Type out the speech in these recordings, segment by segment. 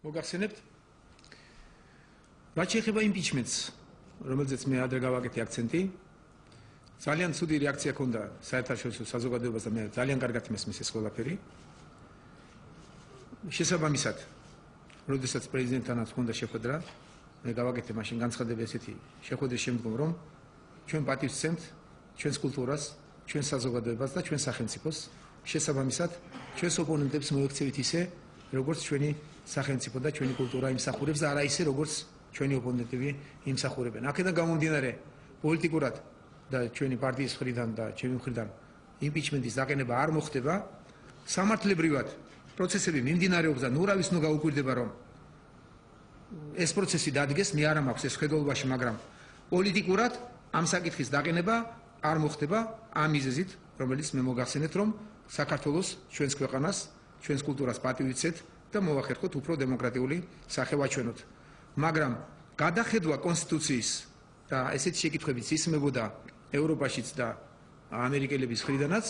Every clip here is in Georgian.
მოგახსენებთ რაც შეეხება იმპიჩმენტს რომელზეც მე ადრე გავაკეთე აქცენტი ძალიან ცუდი რეაქცია ჰქონდა საერთაშორისო საზოგადოებას და მე ძალიან კარგად მესმის ეს ყველაფერი შესაბამისად როდესაც პრეზიდენტთანაც ჰქონდა შეხვედრა მე გავაკეთე მაშინ განცხადება ესეთი შეხვედრის შემდგომ რომ ჩვენ პატივს ვცემთ ჩვენს კულტურას ჩვენს საზოგადოებას და ჩვენს სახელმწიფოს შესაბამისად ჩვენს ოპონენტებს მოექცევით ისე როგორც ჩვენი სახელმწიფო და ჩვენი კულტურა იმსახურებს და არა ისე როგორც ჩვენი ოპონენტები იმსახურებენ აქედან გამომდინარე პოლიტიკურად და ჩვენი პარტიის მხრიდან და ჩემი მხრიდან იმპიჩმენტის დაყენება არ მოხდება სამართლებრივად პროცესები მიმდინარეობს და ნურავის ნუ გაუკვირდება რომ ეს პროცესი დადგეს მე არ მაქვს ეს ხედულობაში მაგრამ პოლიტიკურად ამ საკითხის დაყენება არ მოხდება ამ მიზეზით რომელიც მე მოგახსენეთ რომ საქართველოს ჩვენს ქვეყანას ჩვენს კულტურას პატივიცეთ და მოვახერხოთ უფრო დემოკრატიული სახე ვაჩვენოთ მაგრამ გადახედვა კონსტიტუციის და ესეთი შეკითხვებიც ისმებოდა ევროპაშიც და ამერიკელების მხრიდანაც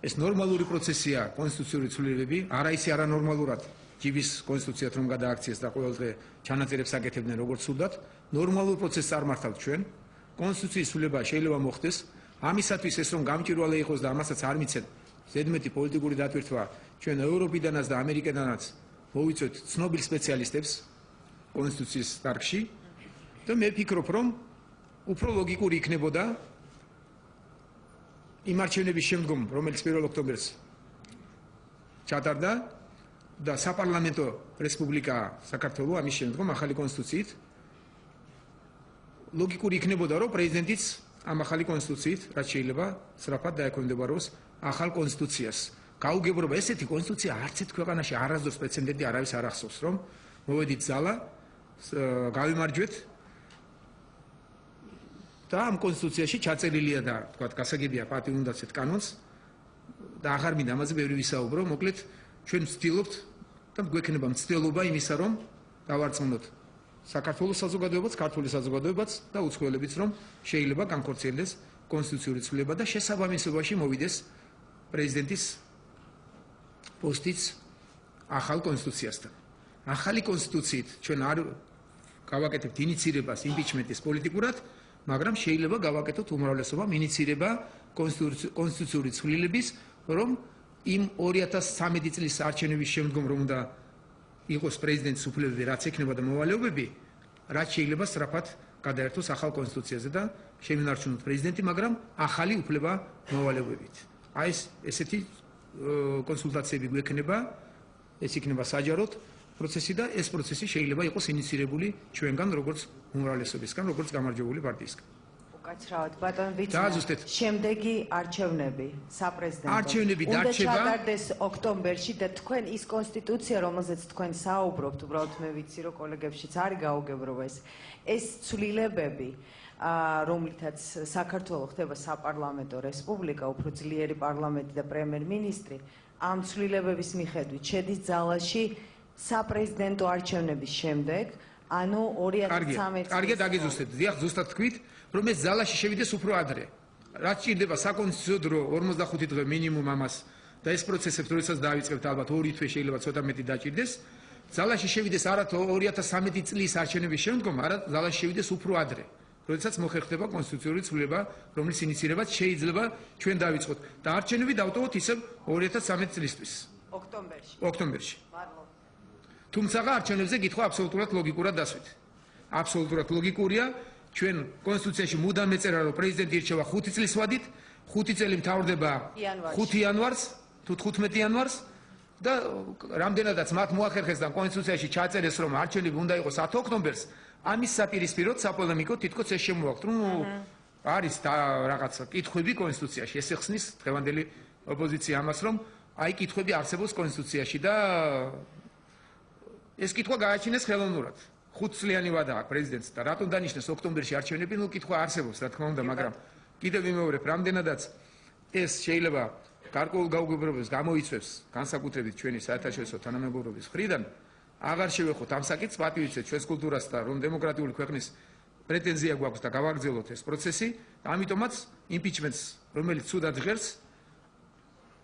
ეს ნორმალური პროცესია კონსტიტუციური ცვლილებები არა ისე არანორმალურად ჯიბის კონსტიტუციად რომ გადააქციეს და ყოველდღე ჩანაწერებს აკეთებდნენ როგორც სუდად ნორმალურ პროცესს არ მართავთ ჩვენ კონსტიტუციის ცვლილება შეიძლება მოხდეს ამისათვის ეს რომ გამჭვირვალე იყოს და ამასაც არ მიცეთ ზედმეტი პოლიტიკური დატვირთვა ჩვენ ევროპიდანაც და ამერიკიდანაც მოვიწვევთ ცნობილ სპეციალისტებს კონსტიტუციის დარგში და მე ვფიქრობ რომ უფრო ლოგიკური იქნებოდა იმ არჩევნების შემდგომ რომელიც 1 ოქტომბერს ჩატარდა და საპარლამენტო რესპუბლიკა საქართველო ამის შემდგომ ახალი კონსტიტუციით ლოგიკური იქნებოდა რომ პრეზიდენტიც ამ ახალი კონსტიტუციით რაც შეიძლება სწრაფად დაექვემდებაროს ახალ კონსტიტუციას გაუგებრობა ესეთი კონსტიტუცია არც ერთ ქვეყანაში არასდროს პრეცედენტი არავის არ ახსოვს რომ მოვედით ზალა გავიმარჯვეთ და ამ კონსტიტუციაში ჩაწერილია და თქვათ გასაგებია პატივ უნდაცეთ კანონს და აღარ მინდა ამაზე ბევრი ვისაუბრო მოკლედ ჩვენ ვცდილობთ და გვექნება მცდელობა იმისა რომ დავარწმუნოთ საქართველოს საზოგადოებაც ქართული საზოგადოებაც და უცხოელებიც რომ შეიძლება განხორციელდეს კონსტიტუციური ცვლილება და შესაბამისობაში მოვიდეს პრეზიდენტის პოსტიც ახალ კონსტიტუციასთან ახალი კონსტიტუციით ჩვენ არ გავაკეთებთ ინიცირებას იმპიჩმენტის პოლიტიკურად მაგრამ შეიძლება გავაკეთოთ უმრავლესობამ ინიცირება კონსტიტუციური ცვლილების რომ იმ 2013 წლის არჩევნების შემდგომ რომ უნდა იყოს პრეზიდენტის უფლებები რაც ექნება და მოვალეობები რაც შეიძლება სწრაფად გადაერთოს ახალ კონსტიტუციაზე და შემინარჩუნოთ პრეზიდენტი მაგრამ ახალი უფლება მოვალეობებით აი ესეთი კონსულტაციები გვექნება ეს იქნება საჯაროდ პროცესი და ეს პროცესი შეიძლება იყოს ინიცირებული ჩვენგან როგორც უმრავლესობისგან როგორც გამარჯვებული პარტიისგან უკაცრავად ბატონ ვიცი შემდეგი არჩევნები საპრეზიდენტო არჩევნები დარჩება უნდა ჩატარდეს ოქტომბერში და თქვენ ის კონსტიტუცია რომელზეც თქვენ საუბრობთ უბრალოდ მე ვიცი რომ კოლეგებშიც არის გაუგებრობა ეს ცვლილებები რომლითაც საქართველოს ხდება საპარლამენტო რესპუბლიკა უფრო ძლიერი პარლამენტი და პრემიერ-მინისტრი ამ ცვლილებების მიხედვით შედის ძალაში საპრეზიდენტო არჩევნების შემდეგ ანუ 2013 კარგი დაგიზუსტეთ დიახ ზუსტად თქვით რომ ეს ძალაში შევიდეს უფრო ადრე რაც ჭირდება საკონსტიტუციო დრო 45 დღე მინიმუმ ამას და ეს პროცესებს როდესაც დავიწყებთ ალბათ 2 თვე შეიძლება ცოტა მეტი დაჭირდეს ძალაში შევიდეს არა 2013 წლის არჩევნების შემდგომ არა ძალაში შევიდეს უფრო ადრე როდესაც მოხერხდება კონსტიტუციური ცვლილება რომლის ინიცირებაც შეიძლება ჩვენ დავიწყოთ და არჩევნები დავტოვოთ ისევ 2013 წლისთვის ოქტომბერში თუმცა არჩევნებზე გითხრა აბსოლუტურად ლოგიკურად დასვით აბსოლუტურად ლოგიკურია ჩვენ კონსტიტუციაში მუდამ ეწერა რომ პრეზიდენტი ირჩევა 5 წლის ვადით 5 წელი მთავრდება 5 იანვარს თუ 15 იანვარს და რამდენადაც მათ მოახერხეს და კონსტიტუციაში ჩაწერეს რომ არჩევნები უნდა იყოს 10 ოქტომბერს ამის საპირისპიროდ საპოლემიკო თითქოს ეს შემოაქვთ რომ არის რაღაცა კითხვები კონსტიტუციაში ეს ეხსნის დღევანდელი ოპოზიცია ამას რომ აი კითხვები არსებობს კონსტიტუციაში და ეს კითხვა გააჩინეს ხელოვნურად 5 წლიანი ვადა აქვს პრეზიდენტს და რატომ დანიშნეს ოქტომბერში არჩევნები ნუ კითხვა არსებობს რა თქმა უნდა მაგრამ კიდევ ვიმეორებ რამდენადაც ეს შეიძლება გარკვეულ გაუგებრობას გამოიწვევს განსაკუთრებით ჩვენი საერთაშორისო თანამებობების მხრიდან აღარ შევეხოთ ამ საკითხს პატივიცეთ ჩვენს კულტურას და რომ დემოკრატიული ქვეყნის პრეტენზია გვაქვს და გავაგრძელოთ ეს პროცესი ამიტომაც იმპიჩმენტს რომელიც ცუდად ჟღერს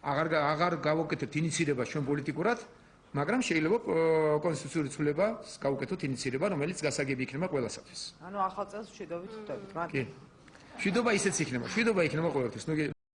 აღარ გავაკეთებთ ინიცირებას ჩვენ პოლიტიკურად მაგრამ შეიძლება კონსტიტუციური ცვლილება გავუკეთოთ ინიცირება, რომელიც გასაგები იქნება ყველასათვის. ანუ ახალ წელს მშვიდობით ვხვდებით, მათ. კი. მშვიდობა ისეც იქნება, მშვიდობა იქნება ყველასთვის. ნუ